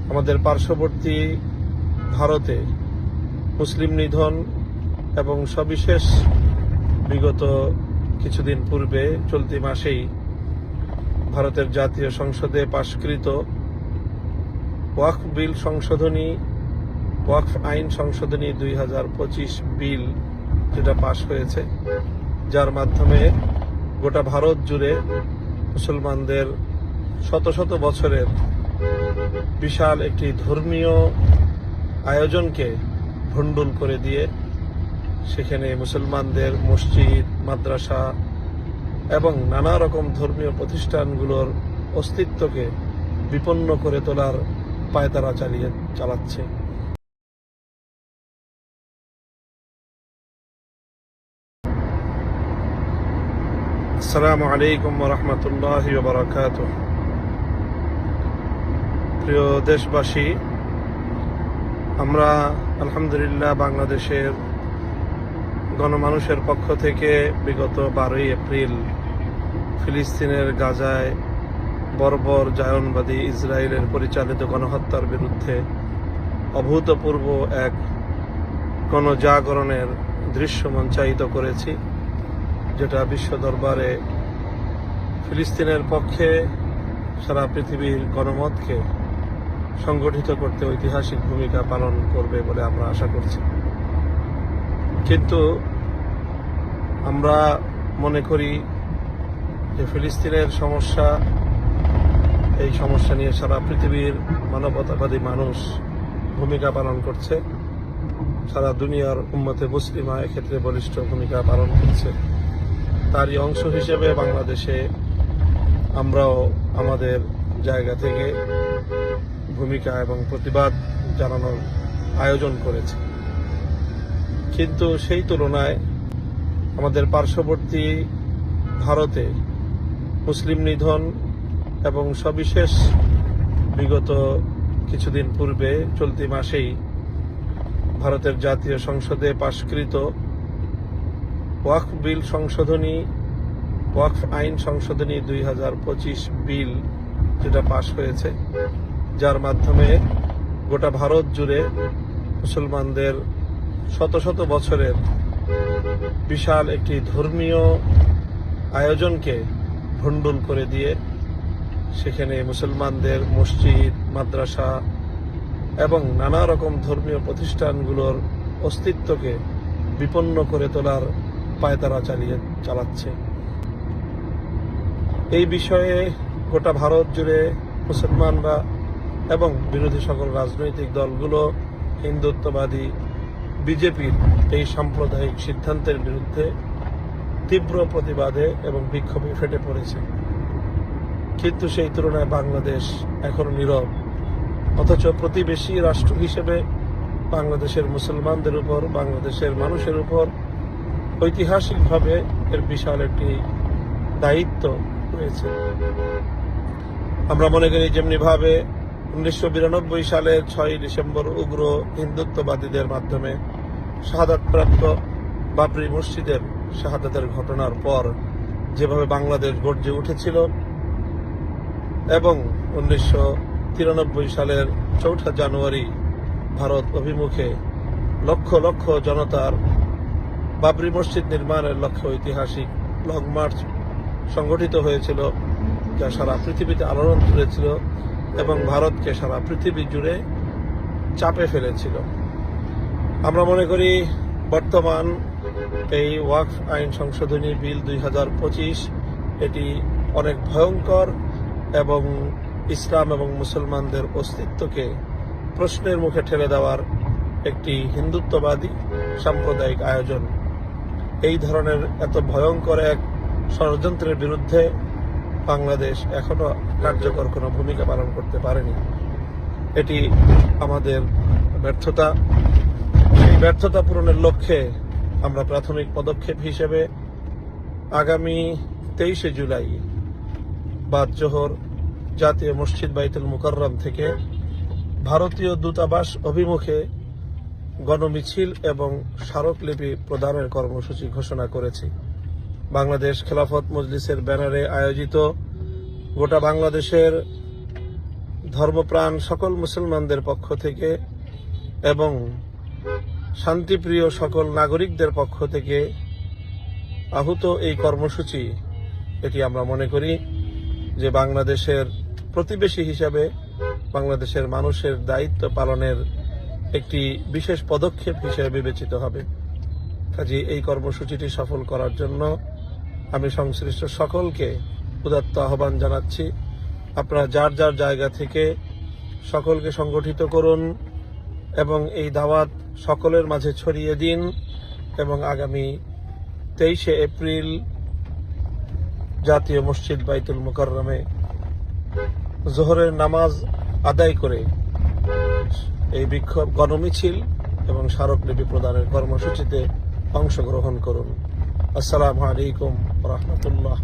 আমাদের পার্শ্ববর্তী ভারতে মুসলিম নিধন এবং সবিশেষ বিগত কিছুদিন পূর্বে চলতি মাসেই ভারতের জাতীয় সংসদে পাশকৃত ওয়াকফ বিল সংশোধনী ওয়াকফ আইন সংশোধনী 2025 বিল যেটা পাশ হয়েছে, যার মাধ্যমে গোটা ভারত জুড়ে মুসলমানদের শত শত বছরের বিশাল একটি ধর্মীয় আয়োজনকে ভণ্ডুল করে দিয়ে সেখানে মুসলমানদের মসজিদ, মাদ্রাসা এবং নানা রকম ধর্মীয় প্রতিষ্ঠানগুলোর অস্তিত্বকে বিপন্ন করে তোলার পায়তারা চালাচ্ছে। আসসালামু আলাইকুম ওয়া রাহমাতুল্লাহি ওয়া বারাকাতুহু। প্রিয় দেশবাসী, আমরা আলহামদুলিল্লাহ বাংলাদেশের গণমানুষের পক্ষ থেকে বিগত 12ই এপ্রিল ফিলিস্তিনের গাজায় বর্বর জায়নবাদী ইসরায়েলের পরিচালিত গণহত্যার বিরুদ্ধে অভূতপূর্ব এক গণজাগরণের দৃশ্য মঞ্চায়িত করেছি, যেটা বিশ্ব দরবারে ফিলিস্তিনের পক্ষে সারা পৃথিবীর গণমতকে সংগঠিত করতে ঐতিহাসিক ভূমিকা পালন করবে বলে আমরা আশা করছি। কিন্তু আমরা মনে করি যে ফিলিস্তিনের সমস্যা, এই সমস্যা নিয়ে সারা পৃথিবীর মানবতাবাদী মানুষ ভূমিকা পালন করছে, সারা দুনিয়ার উম্মতে মুসলিমা এক্ষেত্রে বলিষ্ঠ ভূমিকা পালন করছে। তারই অংশ হিসেবে বাংলাদেশে আমরাও আমাদের জায়গা থেকে ভূমিকা এবং প্রতিবাদ জানানোর আয়োজন করেছি। কিন্তু সেই তুলনায় আমাদের পার্শ্ববর্তী ভারতে মুসলিম নিধন এবং সবিশেষ বিগত কিছুদিন পূর্বে চলতি মাসেই ভারতের জাতীয় সংসদে পাশকৃত ওয়াকফ বিল সংশোধনী ওয়াকফ আইন সংশোধনী 2025 বিল যেটা পাশ হয়েছে, যার মাধ্যমে গোটা ভারত জুড়ে মুসলমানদের শত শত বছরের বিশাল একটি ধর্মীয় আয়োজনকে ভণ্ডুল করে দিয়ে সেখানে মুসলমানদের মসজিদ, মাদ্রাসা এবং নানা রকম ধর্মীয় প্রতিষ্ঠানগুলোর অস্তিত্বকে বিপন্ন করে তোলার পায়তারা চালাচ্ছে। এই বিষয়ে গোটা ভারত জুড়ে মুসলমানরা এবং বিরোধী সকল রাজনৈতিক দলগুলো হিন্দুত্ববাদী বিজেপির এই সাম্প্রদায়িক সিদ্ধান্তের বিরুদ্ধে তীব্র প্রতিবাদে এবং বিক্ষোভে ফেটে পড়েছে। কিন্তু সেই তুলনায় বাংলাদেশ এখনো নীরব, অথচ প্রতিবেশী রাষ্ট্র হিসেবে বাংলাদেশের মুসলমানদের উপর, বাংলাদেশের মানুষের উপর ঐতিহাসিকভাবে এর বিশাল একটি দায়িত্ব রয়েছে। আমরা মনে করি যেমনিভাবে 1992 সালের 6ই ডিসেম্বর উগ্র হিন্দুত্ববাদীদের মাধ্যমে শাহাদাতপ্রাপ্ত বাবরি মসজিদের শাহাদাতের ঘটনার পর যেভাবে বাংলাদেশ গর্জে উঠেছিল এবং 1993 সালের 4 জানুয়ারি ভারত অভিমুখে লক্ষ লক্ষ জনতার বাবরি মসজিদ নির্মাণের লক্ষ্যে ঐতিহাসিক লং মার্চ সংগঠিত হয়েছিল, যা সারা পৃথিবীতে আলোড়ন তুলেছিল এবং ভারতকে সারা পৃথিবী জুড়ে চাপে ফেলেছিল। আমরা মনে করি বর্তমান এই ওয়াকফ আইন সংশোধনী বিল 2025 এটি অনেক ভয়ঙ্কর এবং ইসলাম এবং মুসলমানদের অস্তিত্বকে প্রশ্নের মুখে ঠেলে দেওয়ার একটি হিন্দুত্ববাদী সাম্প্রদায়িক আয়োজন। এই ধরনের এত ভয়ঙ্কর এক ষড়যন্ত্রের বিরুদ্ধে বাংলাদেশ এখনো কার্যকর কোনো ভূমিকা পালন করতে পারেনি। এটি আমাদের ব্যর্থতা। সেই ব্যর্থতা পূরণের লক্ষ্যে আমরা প্রাথমিক পদক্ষেপ হিসেবে আগামী 23শে জুলাই বাদ জোহর জাতীয় মসজিদ বাইতুল মুকাররম থেকে ভারতীয় দূতাবাস অভিমুখে গণমিছিল এবং স্মারকলিপি প্রদানের কর্মসূচি ঘোষণা করেছি। বাংলাদেশ খেলাফত মজলিসের ব্যানারে আয়োজিত গোটা বাংলাদেশের ধর্মপ্রাণ সকল মুসলমানদের পক্ষ থেকে এবং শান্তিপ্রিয় সকল নাগরিকদের পক্ষ থেকে আহুত এই কর্মসূচি, এটি আমরা মনে করি যে বাংলাদেশের প্রতিবেশী হিসাবে বাংলাদেশের মানুষের দায়িত্ব পালনের একটি বিশেষ পদক্ষেপ হিসেবে বিবেচিত হবে। কাজে এই কর্মসূচিটি সফল করার জন্য আমি সংশ্লিষ্ট সকলকে উদাত্ত আহ্বান জানাচ্ছি। আপনারা যার যার জায়গা থেকে সকলকে সংগঠিত করুন এবং এই দাওয়াত সকলের মাঝে ছড়িয়ে দিন এবং আগামী 23শে এপ্রিল জাতীয় মসজিদ বাইতুল মুকাররমে জোহরের নামাজ আদায় করে এই বিক্ষোভ গণমিছিল এবং স্মারকলিপি প্রদানের কর্মসূচিতে অংশগ্রহণ করুন। আসসালামু আলাইকুম ওয়া রাহমাতুল্লাহ।